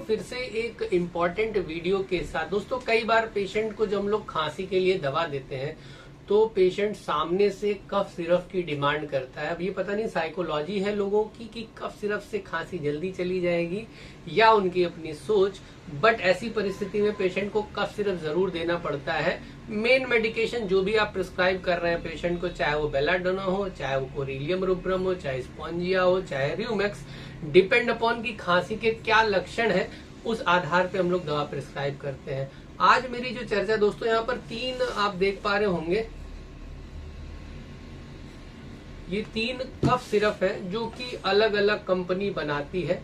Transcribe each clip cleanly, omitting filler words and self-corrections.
फिर से एक इम्पॉर्टेंट वीडियो के साथ। दोस्तों कई बार पेशेंट को जब हम लोग खांसी के लिए दवा देते हैं तो पेशेंट सामने से कफ सिरप की डिमांड करता है। अब ये पता नहीं साइकोलॉजी है लोगों की कि कफ सिरप से खांसी जल्दी चली जाएगी या उनकी अपनी सोच, बट ऐसी परिस्थिति में पेशेंट को कफ सिरप जरूर देना पड़ता है। मेन मेडिकेशन जो भी आप प्रिस्क्राइब कर रहे हैं पेशेंट को, चाहे वो बेलाडोना हो, चाहे वो कोरिलियम रुब्रम हो, चाहे स्पॉन्जिया हो, चाहे र्यूमेक्स, डिपेंड अपॉन की खांसी के क्या लक्षण है उस आधार पे हम लोग दवा प्रिस्क्राइब करते हैं। आज मेरी जो चर्चा दोस्तों, यहाँ पर 3 आप देख पा रहे होंगे, ये 3 कफ सिरप है जो कि अलग अलग कंपनी बनाती है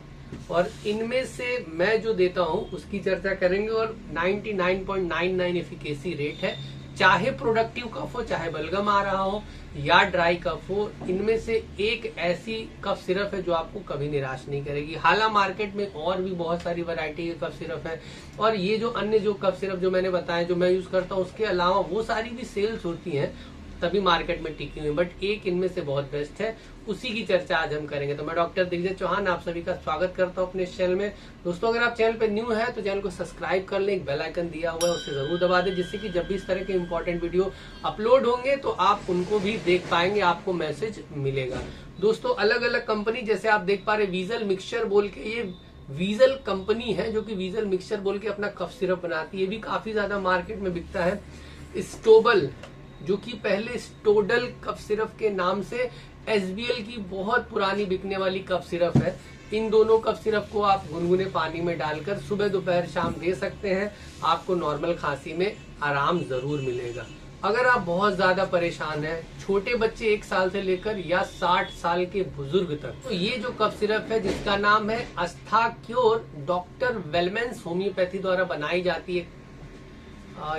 और इनमें से मैं जो देता हूं उसकी चर्चा करेंगे। और 99.99 एफिकेसी रेट है, चाहे प्रोडक्टिव कफ हो, चाहे बलगम आ रहा हो या ड्राई कफ हो, इनमें से एक ऐसी कफ सिरप है जो आपको कभी निराश नहीं करेगी। हालांकि मार्केट में और भी बहुत सारी वैरायटी के कफ सिरप है और ये जो अन्य जो कफ सिरप जो मैंने बताया जो मैं यूज करता हूँ उसके अलावा वो सारी भी सेल्स होती हैं तभी मार्केट में टिकी हुई, बट एक इनमें से बहुत बेस्ट है, उसी की चर्चा आज हम करेंगे। तो मैं डॉक्टर दिग्विजय चौहान आप सभी का स्वागत करता हूं अपने चैनल में। दोस्तों अगर आप चैनल पे न्यू है तो चैनल को सब्सक्राइब कर लें, एक बेल आइकन दिया हुआ है उसे जरूर दबा दें, जिससे कि जब भी इस तरह के इंपॉर्टेंट वीडियो अपलोड होंगे तो आप उनको भी देख पाएंगे, आपको मैसेज मिलेगा। दोस्तों अलग अलग कंपनी, जैसे आप देख पा रहे वीजल मिक्सचर बोल के, ये वीजल कंपनी है जो कि वीजल मिक्सचर बोल के अपना कफ सिरप बनाती है, ये भी काफी ज्यादा मार्केट में बिकता है। स्टोबल जो कि पहले स्टोडल कफ सिरप के नाम से एसबीएल की बहुत पुरानी बिकने वाली कफ सिरप है। इन दोनों कफ सिरप को आप गुनगुने पानी में डालकर सुबह दोपहर शाम दे सकते हैं, आपको नॉर्मल खांसी में आराम जरूर मिलेगा। अगर आप बहुत ज्यादा परेशान हैं, छोटे बच्चे 1 साल से लेकर या 60 साल के बुजुर्ग तक, तो ये जो कफ सिरप है जिसका नाम है अस्थाक्योर, डॉक्टर वेलमेंस होम्योपैथी द्वारा बनाई जाती है।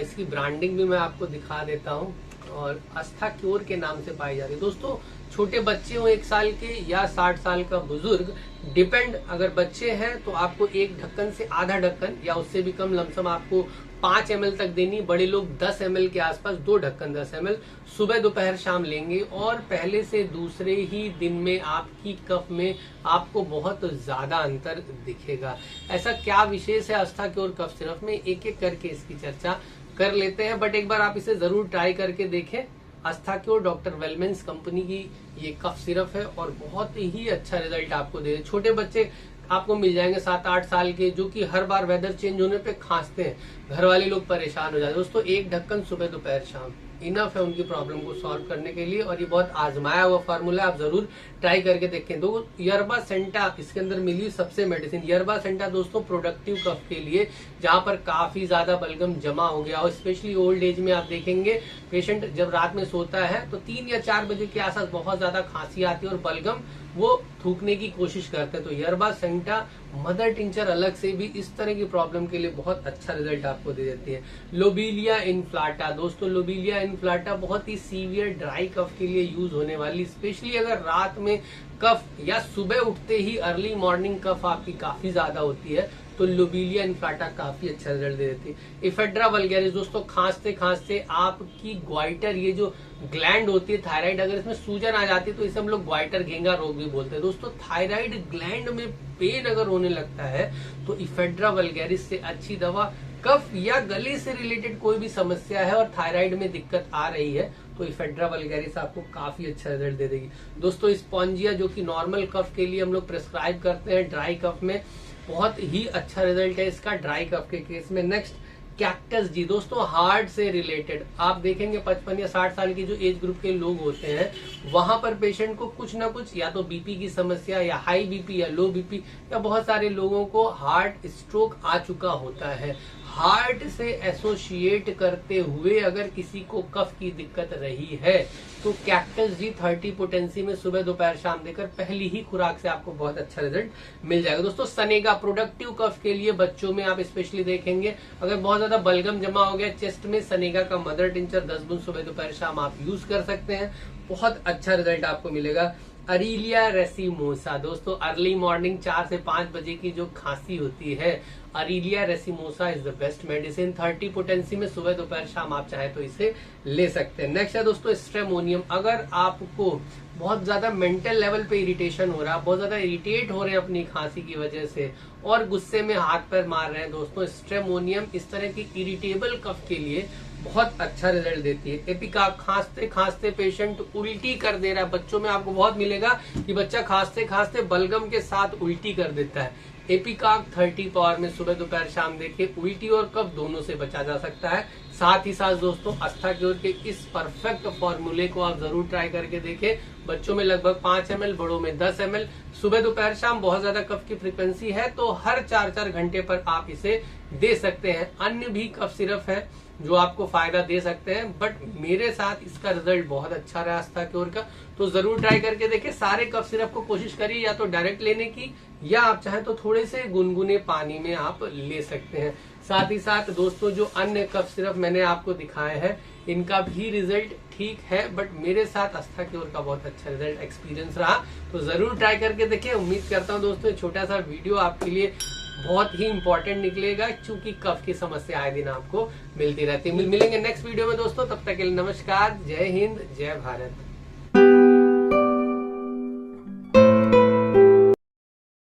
इसकी ब्रांडिंग भी मैं आपको दिखा देता हूँ और अस्थाक्योर के नाम से पाई जा रही है। दोस्तों छोटे बच्चे हो 1 साल के या 60 साल का बुजुर्ग, डिपेंड, अगर बच्चे हैं तो आपको 1 ढक्कन से आधा ढक्कन या उससे भी कम लमसम आपको 5 ml तक देनी। बड़े लोग 10 ml के आसपास 2 ढक्कन 10 ml सुबह दोपहर शाम लेंगे और पहले से दूसरे ही दिन में आपकी कफ में आपको बहुत ज्यादा अंतर दिखेगा। ऐसा क्या विशेष है अस्थाक्योर कफ सिरप में, एक एक करके इसकी चर्चा कर लेते हैं, बट एक बार आप इसे जरूर ट्राई करके देखें। अस्थाक्योर डॉक्टर वेलमेंस कंपनी की ये कफ सिरप है और बहुत ही अच्छा रिजल्ट आपको दे। छोटे बच्चे आपको मिल जाएंगे 7-8 साल के जो कि हर बार वेदर चेंज होने पे खांसते हैं, घर वाले लोग परेशान हो जाते हैं। दोस्तों 1 ढक्कन सुबह दोपहर शाम इनफ है उनकी प्रॉब्लम को सॉल्व करने के लिए और ये बहुत आजमाया हुआ फार्मूला, आप जरूर ट्राई करके देखें। दो यरबा सेंटा इसके अंदर मिली सबसे मेडिसिन। यरबा सेंटा दोस्तों प्रोडक्टिव कफ के लिए, जहां पर काफी ज्यादा बलगम जमा हो गया और स्पेशली ओल्ड एज में आप देखेंगे पेशेंट जब रात में सोता है तो 3 या 4 बजे के आसपास बहुत ज्यादा खांसी आती है और बलगम वो थूकने की कोशिश करते हैं। तो यरबा सेंटा मदर टिंचर अलग से भी इस तरह की प्रॉब्लम के लिए बहुत अच्छा रिजल्ट आपको दे देती है। लोबीलिया इन्फ्लाटा, दोस्तों लोबीलिया इन्फ्लाटा बहुत ही सीवियर ड्राई कफ के लिए यूज होने वाली, स्पेशली अगर रात में कफ या सुबह उठते ही अर्ली मॉर्निंग कफ आपकी काफी ज्यादा होती है तो लोबीलिया इन्फ्लाटा काफी अच्छा रिजल्ट दे देती है। इफेड्रा वल्गैरिस दोस्तों खांसते खांसते आपकी ग्वाइटर, ये जो ग्लैंड होती है थायराइड, अगर इसमें सूजन आ जाती है तो इसे हम लोग ग्वाइटर घेंगा रोग भी बोलते हैं। दोस्तों थायराइड ग्लैंड में पेन अगर होने लगता है तो इफेड्रा वल्गैरिस से अच्छी दवा, कफ या गले से रिलेटेड कोई भी समस्या है और थायराइड में दिक्कत आ रही है तो इफेड्रा वल्गैरिस आपको काफी अच्छा रिजल्ट दे देगी। दोस्तों स्पॉन्जिया जो कि नॉर्मल कफ के लिए हम लोग प्रिस्क्राइब करते हैं, ड्राई कफ में बहुत ही अच्छा रिजल्ट है इसका ड्राई कफ के केस में। नेक्स्ट कैक्टस जी, दोस्तों हार्ट से रिलेटेड आप देखेंगे 55 या 60 साल की जो एज ग्रुप के लोग होते हैं वहां पर पेशेंट को कुछ ना कुछ या तो बीपी की समस्या या हाई बीपी या लो बीपी या बहुत सारे लोगों को हार्ट स्ट्रोक आ चुका होता है। हार्ट से एसोसिएट करते हुए अगर किसी को कफ की दिक्कत रही है तो कैक्टस जी 30 पोटेंसी में सुबह दोपहर शाम देकर पहली ही खुराक से आपको बहुत अच्छा रिजल्ट मिल जाएगा। दोस्तों सनेगा प्रोडक्टिव कफ के लिए बच्चों में आप स्पेशली देखेंगे अगर बहुत ज्यादा बलगम जमा हो गया चेस्ट में, सनेगा का मदर टिंचर 10 बूंद सुबह दोपहर शाम आप यूज कर सकते हैं, बहुत अच्छा रिजल्ट आपको मिलेगा। अरीलिया रेसिमोसा, दोस्तों अर्ली मॉर्निंग 4 से 5 बजे की जो खांसी होती है, Aralia racemosa is the best medicine. 30 potency में सुबह दोपहर शाम आप चाहे तो इसे ले सकते हैं। नेक्स्ट है दोस्तों स्ट्रेमोनियम, अगर आपको बहुत ज्यादा मेंटल लेवल पे इरिटेशन हो रहा है, बहुत ज्यादा इरिटेट हो रहे हैं अपनी खांसी की वजह से और गुस्से में हाथ पैर मार रहे हैं दोस्तों, स्ट्रेमोनियम इस तरह की इरिटेबल कफ के लिए बहुत अच्छा रिजल्ट देती है। एपिकाक खांसते खांसते पेशेंट उल्टी कर दे रहा है, बच्चों में आपको बहुत मिलेगा कि बच्चा खांसते खांसते बलगम के साथ उल्टी कर देता है। एपिकाक 30 पावर में सुबह दोपहर शाम देखिए, उल्टी और कफ दोनों से बचा जा सकता है। साथ ही साथ दोस्तों अस्ताक्योर के इस परफेक्ट फॉर्मूले को आप जरूर ट्राई करके देखें। बच्चों में लगभग 5 ml, बड़ों में 10 ml। सुबह दोपहर शाम बहुत ज्यादा कफ की फ्रीक्वेंसी है तो हर 4-4 घंटे पर आप इसे दे सकते हैं। अन्य भी कफ सिरप है जो आपको फायदा दे सकते हैं, बट मेरे साथ इसका रिजल्ट बहुत अच्छा रहा अस्ताक्योर का, तो जरूर ट्राई करके देखें। सारे कफ सिरप को कोशिश करिए या तो डायरेक्ट लेने की, या आप चाहें तो थोड़े से गुनगुने पानी में आप ले सकते हैं। साथ ही साथ दोस्तों जो अन्य कफ सिरप मैंने आपको दिखाए हैं इनका भी रिजल्ट ठीक है, बट मेरे साथ अस्ताक्योर का बहुत अच्छा रिजल्ट एक्सपीरियंस रहा, तो जरूर ट्राई करके देखिए। उम्मीद करता हूँ दोस्तों छोटा सा वीडियो आपके लिए बहुत ही इंपॉर्टेंट निकलेगा, क्योंकि कफ की समस्या आए दिन आपको मिलती रहती है। मिलेंगे नेक्स्ट वीडियो में दोस्तों, तब तक के लिए नमस्कार, जय हिंद, जय भारत।